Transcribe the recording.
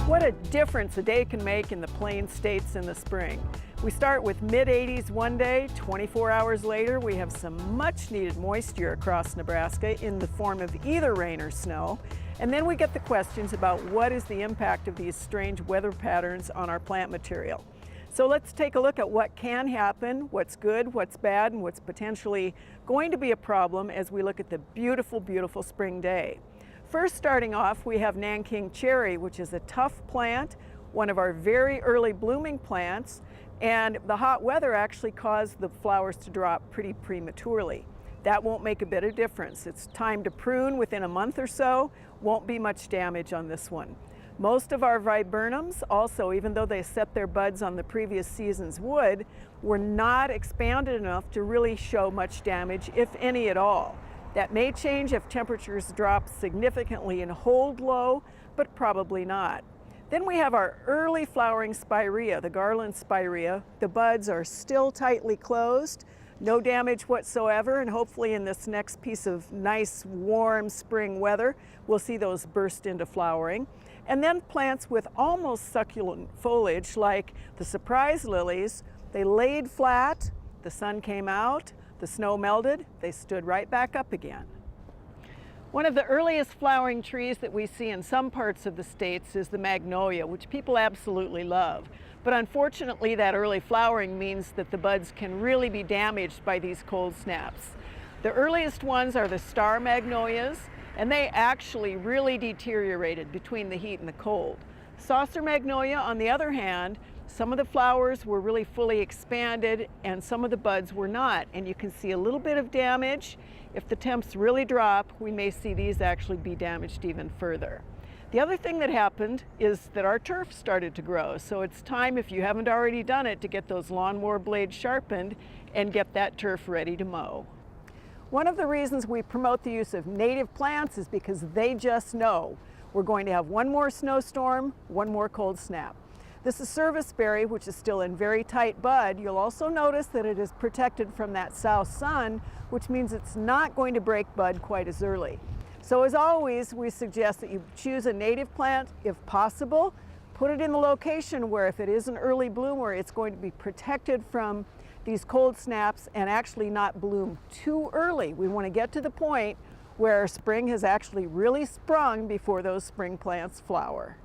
What a difference a day can make in the Plains states in the spring. We start with mid-80s one day, 24 hours later we have some much needed moisture across Nebraska in the form of either rain or snow. And then we get the questions about what is the impact of these strange weather patterns on our plant material. So let's take a look at what can happen, what's good, what's bad, and what's potentially going to be a problem as we look at the beautiful, beautiful spring day. First, starting off, we have Nanking Cherry, which is a tough plant, one of our very early blooming plants, and the hot weather actually caused the flowers to drop pretty prematurely. That won't make a bit of difference. It's time to prune within a month or so. Won't be much damage on this one. Most of our viburnums also, even though they set their buds on the previous season's wood, were not expanded enough to really show much damage, if any at all. That may change if temperatures drop significantly and hold low, but probably not. Then we have our early flowering Spirea, the garland Spirea. The buds are still tightly closed, no damage whatsoever, and hopefully in this next piece of nice warm spring weather, we'll see those burst into flowering. And then plants with almost succulent foliage like the surprise lilies, they laid flat, the sun came out, the snow melted, they stood right back up again. One of the earliest flowering trees that we see in some parts of the states is the magnolia, which people absolutely love. But unfortunately, that early flowering means that the buds can really be damaged by these cold snaps. The earliest ones are the star magnolias, and they actually really deteriorated between the heat and the cold. Saucer magnolia, on the other hand, some of the flowers were really fully expanded and some of the buds were not, and you can see a little bit of damage. If the temps really drop, we may see these actually be damaged even further. The other thing that happened is that our turf started to grow, so it's time, if you haven't already done it, to get those lawnmower blades sharpened and get that turf ready to mow. One of the reasons we promote the use of native plants is because they just know we're going to have one more snowstorm, one more cold snap. This is Serviceberry, which is still in very tight bud. You'll also notice that it is protected from that south sun, which means it's not going to break bud quite as early. So as always, we suggest that you choose a native plant if possible. Put it in the location where if it is an early bloomer, it's going to be protected from these cold snaps and actually not bloom too early. We want to get to the point where spring has actually really sprung before those spring plants flower.